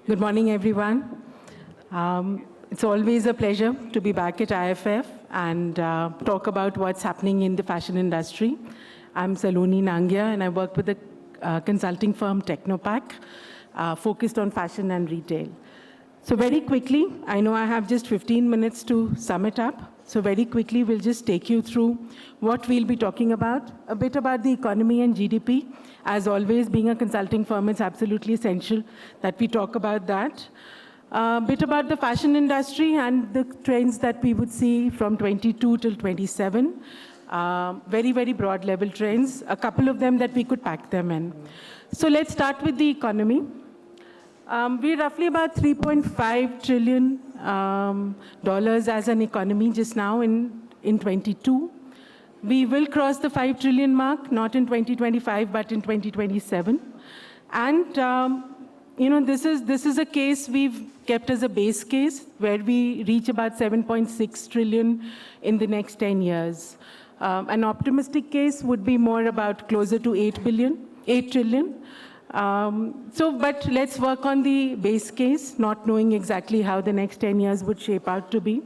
Good morning, everyone. It's always a pleasure to be back at IFF and talk about what's happening in the fashion industry. I'm Saloni Nangia, and I work with the consulting firm Technopak, focused on fashion and retail. So very quickly, I know I have just 15 minutes to sum it up. So very quickly, we'll just take you through what we'll be talking about, a bit about the economy and GDP. As always, being a consulting firm, it's absolutely essential that we talk about that. A bit about the fashion industry and the trends that we would see from 22 till 27. Very, very broad level trends, a couple of them that we could pack them in. So let's start with the economy. We're roughly about $3.5 trillion as an economy just now in 22. We will cross the 5 trillion mark, not in 2025, but in 2027. And this is a case we've kept as a base case where we reach about 7.6 trillion in the next 10 years. An optimistic case would be more about closer to 8 trillion. But let's work on the base case, not knowing exactly how the next 10 years would shape out to be.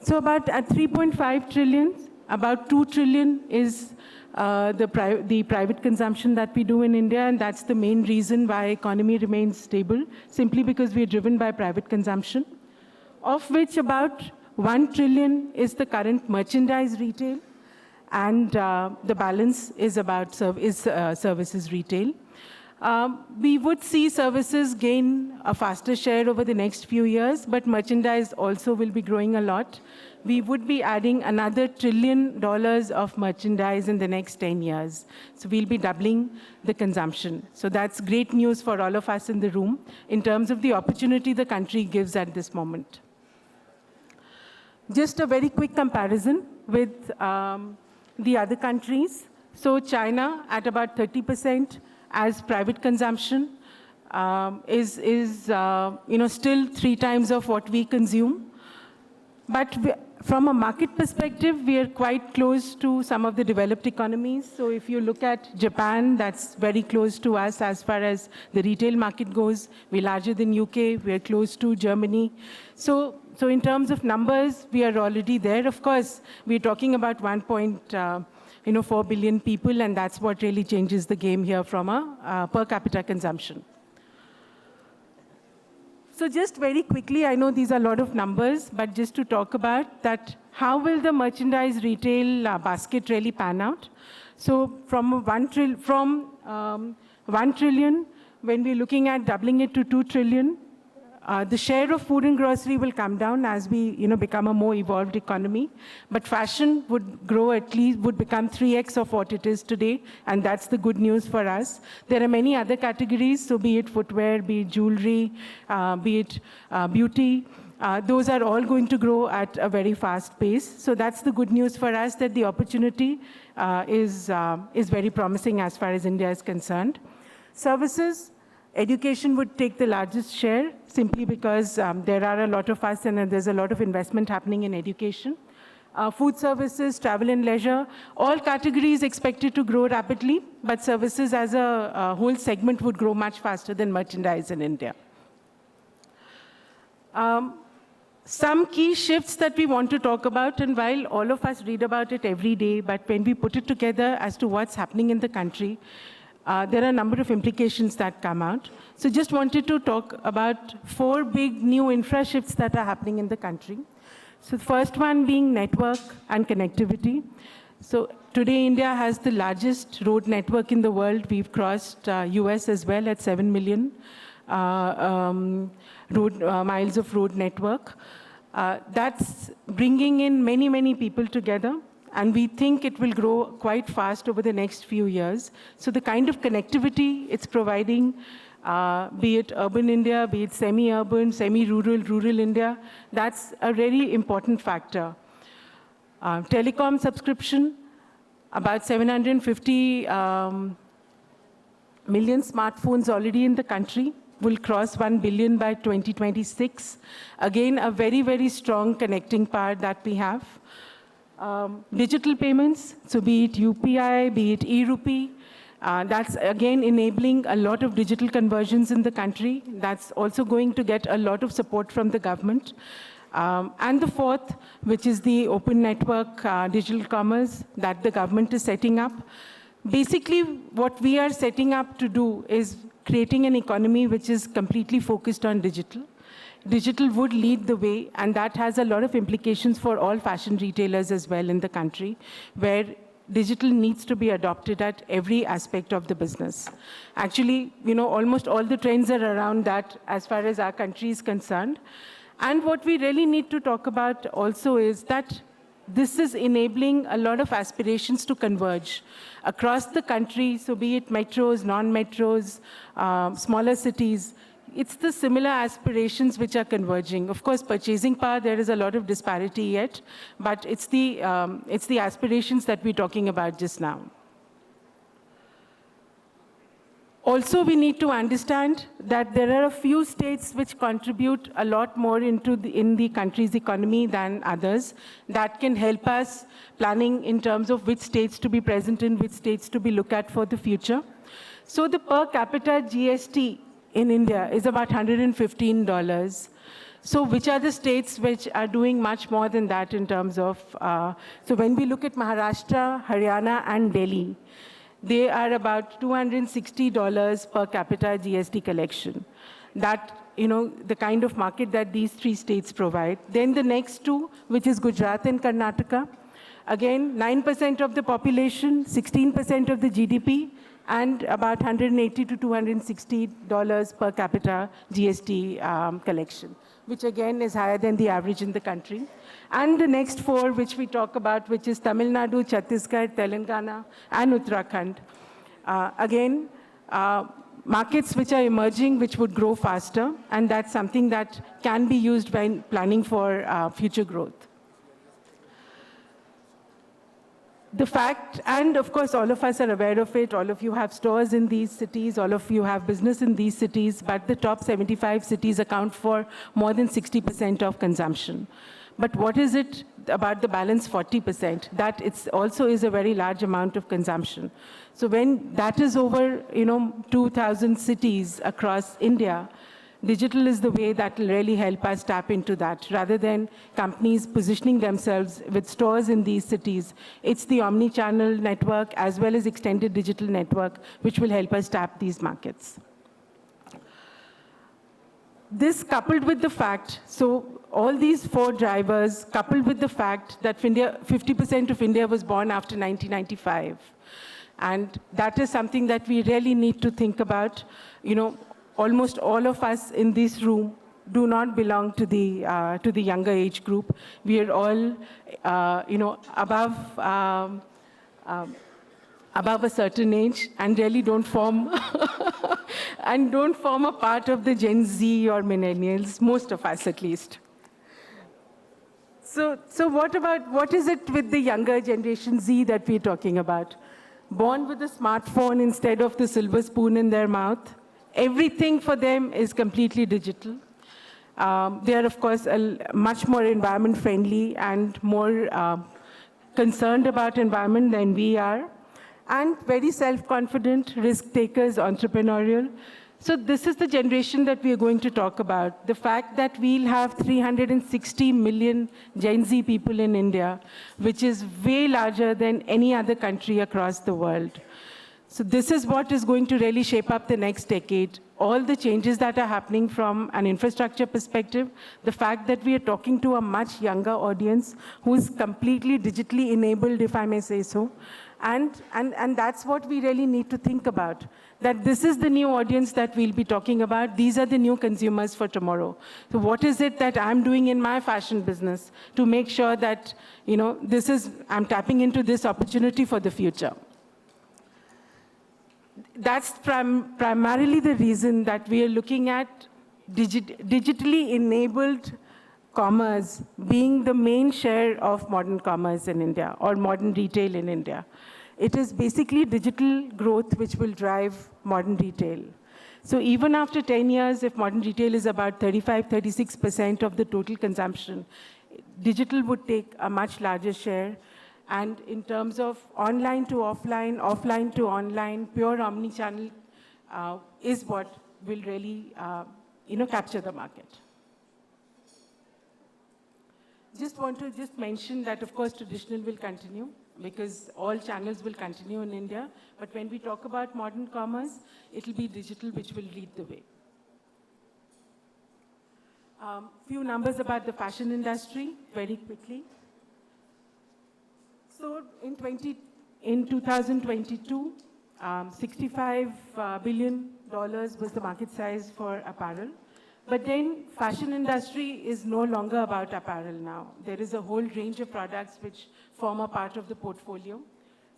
So about at 3.5 trillion, about 2 trillion is the private consumption that we do in India, and that's the main reason why economy remains stable, simply because we are driven by private consumption, of which about 1 trillion is the current merchandise retail, and the balance is about services retail. We would see services gain a faster share over the next few years, but merchandise also will be growing a lot. We would be adding another $1 trillion of merchandise in the next 10 years. So we'll be doubling the consumption. So that's great news for all of us in the room in terms of the opportunity the country gives at this moment. Just a very quick comparison with the other countries. So China at about 30%. As private consumption is still 3 times of what we consume. But from a market perspective, we are quite close to some of the developed economies. So if you look at Japan, that's very close to us as far as the retail market goes. We're larger than UK. We're close to Germany. So in terms of numbers, we are already there. Of course, we're talking about 4 billion people, and that's what really changes the game here from a per capita consumption. So just very quickly, I know these are a lot of numbers, but just to talk about that, how will the merchandise retail basket really pan out? So from 1 trillion, when we're looking at doubling it to 2 trillion, the share of food and grocery will come down as we become a more evolved economy. But fashion would grow would become 3x of what it is today, and that's the good news for us. There are many other categories, so be it footwear, be it jewelry, be it beauty. Those are all going to grow at a very fast pace. So that's the good news for us, that the opportunity is very promising as far as India is concerned. Services. Education would take the largest share simply because there are a lot of us and there's a lot of investment happening in education. Food services, travel and leisure, all categories expected to grow rapidly, but services as a whole segment would grow much faster than merchandise in India. Some key shifts that we want to talk about, and while all of us read about it every day, but when we put it together as to what's happening in the country, there are a number of implications that come out. So just wanted to talk about 4 big new infra shifts that are happening in the country. So the first one being network and connectivity. So today India has the largest road network in the world. We've crossed US as well at 7 million miles of road network. That's bringing in many, many people together. And we think it will grow quite fast over the next few years. So the kind of connectivity it's providing, be it urban India, be it semi-urban, semi-rural, rural India, that's a really important factor. Telecom subscription, about 750 million smartphones already in the country, will cross 1 billion by 2026. Again, a very, very strong connecting power that we have. Digital payments, so be it UPI, be it e-rupee, That's, again, enabling a lot of digital conversions in the country. That's also going to get a lot of support from the government. And the fourth, which is the open network digital commerce that the government is setting up. Basically, what we are setting up to do is creating an economy which is completely focused on digital. Digital would lead the way, and that has a lot of implications for all fashion retailers as well in the country, where digital needs to be adopted at every aspect of the business. Actually, almost all the trends are around that as far as our country is concerned. And what we really need to talk about also is that this is enabling a lot of aspirations to converge across the country, so be it metros, non-metros, smaller cities. It's the similar aspirations which are converging. Of course, purchasing power, there is a lot of disparity yet, but it's the aspirations that we're talking about just now. Also, we need to understand that there are a few states which contribute a lot more in the country's economy than others that can help us planning in terms of which states to be present in, which states to be looked at for the future. So the per capita GST in India is about $115. So which are the states which are doing much more than that in terms of, so when we look at Maharashtra, Haryana, and Delhi, they are about $260 per capita GST collection. That, the kind of market that these three states provide. Then the next two, which is Gujarat and Karnataka, again, 9% of the population, 16% of the GDP, and about $180 to $260 per capita GST collection, which again is higher than the average in the country. And the next four, which we talk about, which is Tamil Nadu, Chhattisgarh, Telangana, and Uttarakhand. Again, markets which are emerging, which would grow faster, and that's something that can be used when planning for future growth. The fact, and of course all of us are aware of it, all of you have stores in these cities, all of you have business in these cities, but the top 75 cities account for more than 60% of consumption. But what is it about the balance 40%? That it's also is a very large amount of consumption. So when that is over, 2,000 cities across India, digital is the way that will really help us tap into that. Rather than companies positioning themselves with stores in these cities, it's the omni-channel network as well as extended digital network which will help us tap these markets. This coupled with the fact, so all these four drivers coupled with the fact that 50% of India was born after 1995. And that is something that we really need to think about. Almost all of us in this room do not belong to the younger age group. We are all, above a certain age and really don't form a part of the Gen Z or millennials, most of us at least. So what is it with the younger generation Z that we're talking about? Born with a smartphone instead of the silver spoon in their mouth. Everything for them is completely digital. They are, of course, much more environment friendly and more concerned about environment than we are, and very self-confident, risk takers, entrepreneurial. So this is the generation that we are going to talk about. The fact that we'll have 360 million Gen Z people in India, which is way larger than any other country across the world. So this is what is going to really shape up the next decade. All the changes that are happening from an infrastructure perspective, the fact that we are talking to a much younger audience who's completely digitally enabled, if I may say so. And that's what we really need to think about, that this is the new audience that we'll be talking about. These are the new consumers for tomorrow. So what is it that I'm doing in my fashion business to make sure that, I'm tapping into this opportunity for the future? That's primarily the reason that we are looking at digitally enabled commerce being the main share of modern commerce in India or modern retail in India. It is basically digital growth which will drive modern retail. So even after 10 years, if modern retail is about 36% of the total consumption, digital would take a much larger share. And in terms of online to offline, offline to online, pure omni-channel is what will really, capture the market. Just want to mention that, of course, traditional will continue because all channels will continue in India. But when we talk about modern commerce, it will be digital which will lead the way. Few numbers about the fashion industry, very quickly. So in 2022, $65 billion was the market size for apparel. But then fashion industry is no longer about apparel now. There is a whole range of products which form a part of the portfolio.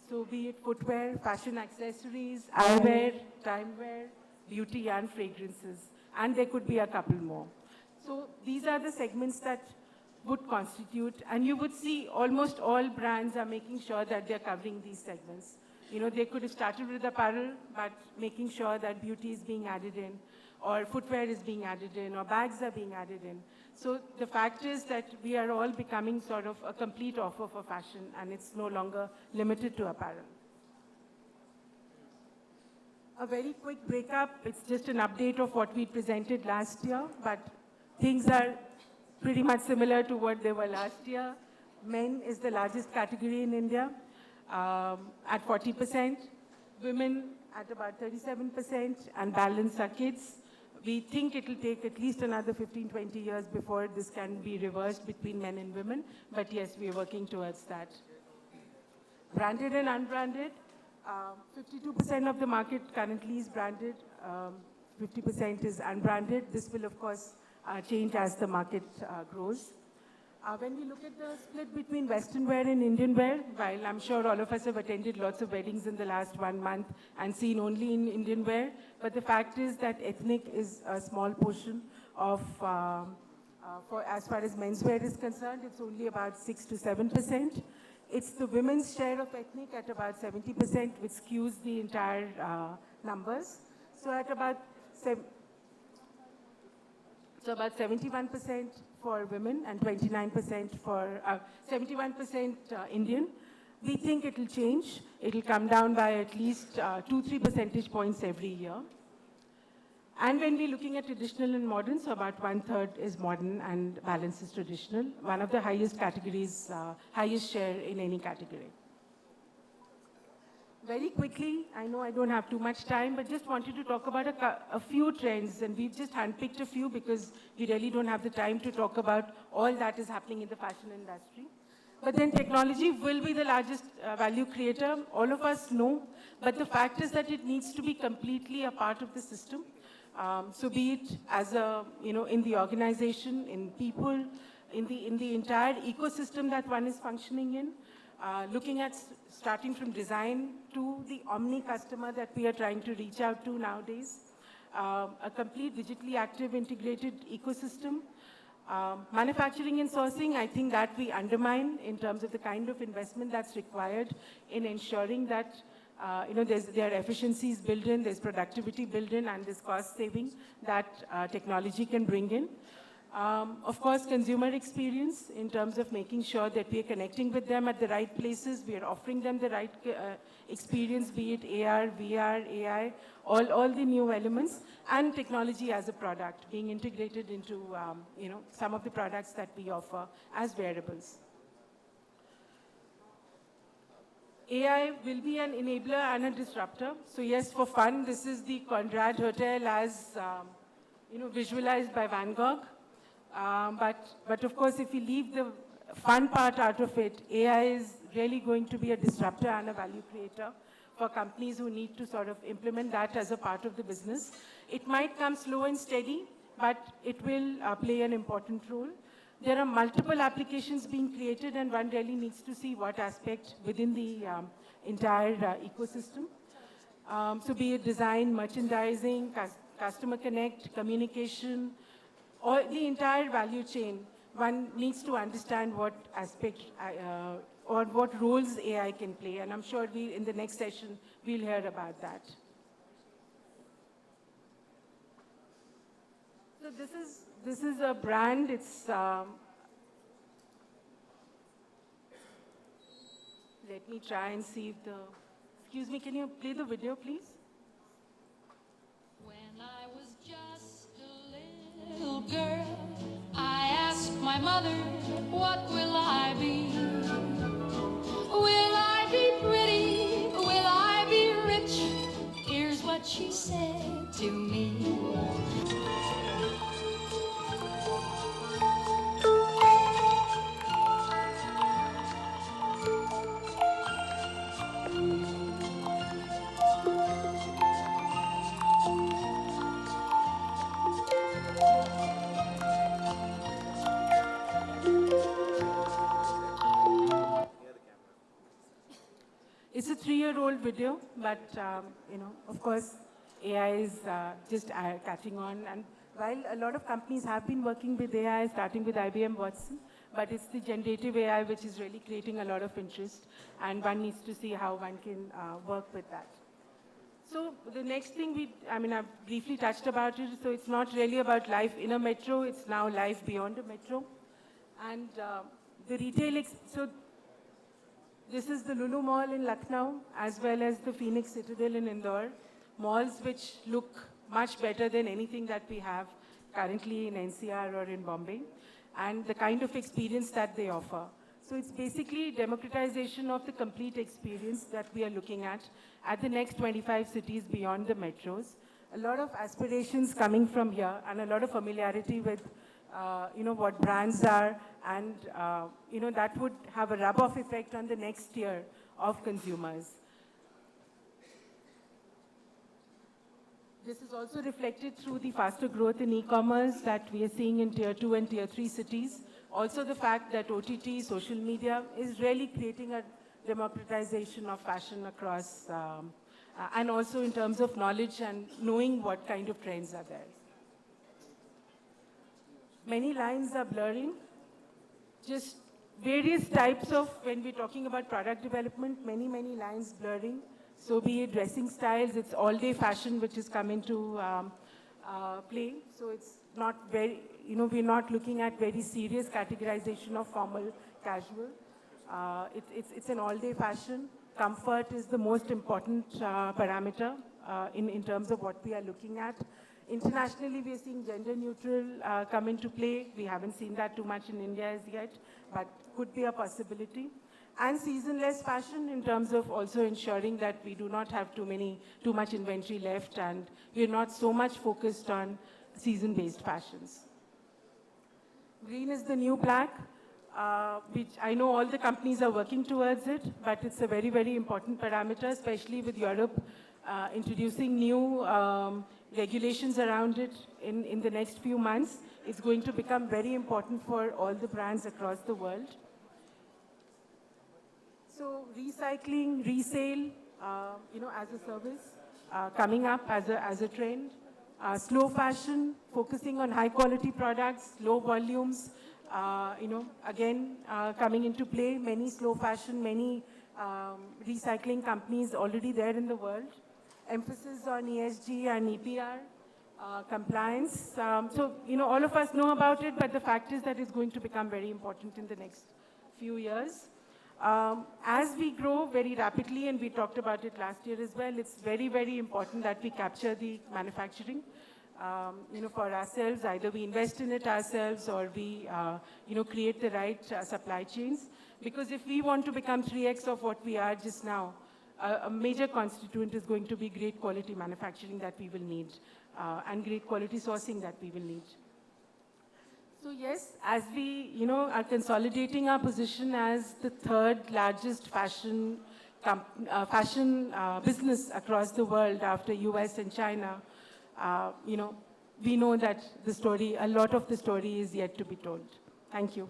So be it footwear, fashion accessories, eyewear, timeware, beauty and fragrances. And there could be a couple more. So these are the segments that would constitute, and you would see almost all brands are making sure that they're covering these segments. They could have started with apparel, but making sure that beauty is being added in, or footwear is being added in, or bags are being added in. So the fact is that we are all becoming sort of a complete offer for fashion, and it's no longer limited to apparel. A very quick breakup, it's just an update of what we presented last year, but things are pretty much similar to what they were last year. Men is the largest category in India at 40%, women at about 37%, and balance are kids. We think it will take at least another 15, 20 years before this can be reversed between men and women, but yes, we are working towards that. Branded and unbranded, 52% of the market currently is branded, 50% is unbranded. This will, of course, change as the market grows. When we look at the split between Western wear and Indian wear, while I'm sure all of us have attended lots of weddings in the last 1 month and seen only in Indian wear, but the fact is that ethnic is a small portion of, as far as menswear is concerned, it's only about 6 to 7%. It's the women's share of ethnic at about 70%, which skews the entire numbers. So at about 71% for women and 29% for 71% Indian. We think it will change. It will come down by at least 2-3 percentage points every year. And when we're looking at traditional and modern, so about 1/3 is modern and balance is traditional. One of the highest categories, highest share in any category. Very quickly, I know I don't have too much time, but just wanted to talk about a few trends, and we've just handpicked a few because we really don't have the time to talk about all that is happening in the fashion industry. But then technology will be the largest value creator, all of us know, but the fact is that it needs to be completely a part of the system. So be it as a, in the organization, in people, in the entire ecosystem that one is functioning in, looking at starting from design to the omni customer that we are trying to reach out to nowadays, a complete digitally active integrated ecosystem. Manufacturing and sourcing, I think that we undermine in terms of the kind of investment that's required in ensuring that there are efficiencies built in, there's productivity built in, and there's cost saving that technology can bring in. Of course, consumer experience in terms of making sure that we are connecting with them at the right places, we are offering them the right experience, be it AR, VR, AI, all the new elements, and technology as a product being integrated into some of the products that we offer as wearables. AI will be an enabler and a disruptor. So yes, for fun, this is the Conrad Hotel as visualized by Van Gogh. But of course, if we leave the fun part out of it, AI is really going to be a disruptor and a value creator for companies who need to sort of implement that as a part of the business. It might come slow and steady, but it will play an important role. There are multiple applications being created, and one really needs to see what aspect within the entire ecosystem. So be it design, merchandising, customer connect, communication, or the entire value chain, one needs to understand what aspect or what roles AI can play. And I'm sure in the next session, we'll hear about that. So this is a brand. It's let me try and see if the, excuse me, can you play the video, please? When I was just a little girl, I asked my mother, what will I be? Will I be pretty? Will I be rich? Here's what she said to me. It's a 3-year-old video, but of course, AI is just catching on. And while a lot of companies have been working with AI, starting with IBM Watson, but it's the generative AI which is really creating a lot of interest, and one needs to see how one can work with that. So the next thing I've briefly touched about it, so it's not really about life in a metro, it's now life beyond a metro. And the retail, so this is the Lulu Mall in Lucknow, as well as the Phoenix Citadel in Indore, malls which look much better than anything that we have currently in NCR or in Bombay, and the kind of experience that they offer. So it's basically democratization of the complete experience that we are looking at the next 25 cities beyond the metros. A lot of aspirations coming from here and a lot of familiarity with what brands are, and that would have a rub-off effect on the next tier of consumers. This is also reflected through the faster growth in e-commerce that we are seeing in tier 2 and tier 3 cities. Also the fact that OTT, social media, is really creating a democratization of fashion across, and also in terms of knowledge and knowing what kind of trends are there. Many lines are blurring. Just various types of, when we're talking about product development, many lines blurring. So be it dressing styles, it's all-day fashion which is coming to play. So it's not very, we're not looking at very serious categorization of formal, casual. It's an all-day fashion. Comfort is the most important parameter in terms of what we are looking at. Internationally, we are seeing gender neutral come into play. We haven't seen that too much in India as yet, but could be a possibility. And seasonless fashion in terms of also ensuring that we do not have too much inventory left, and we're not so much focused on season-based fashions. Green is the new black, which I know all the companies are working towards it, but it's a very important parameter, especially with Europe introducing new regulations around it in the next few months. It's going to become very important for all the brands across the world. So recycling, resale, as a service, coming up as a trend. Slow fashion, focusing on high quality products, low volumes, again, coming into play. Many slow fashion, many recycling companies already there in the world. Emphasis on ESG and EPR, compliance. So, all of us know about it, but the fact is that it's going to become very important in the next few years. As we grow very rapidly, and we talked about it last year as well, it's very important that we capture the manufacturing, for ourselves. Either we invest in it ourselves or we, create the right supply chains. Because if we want to become 3x of what we are just now, a major constituent is going to be great quality manufacturing that we will need, and great quality sourcing that we will need. So yes, as we are consolidating our position as the third largest fashion business across the world after US and China, we know that a lot of the story is yet to be told. Thank you.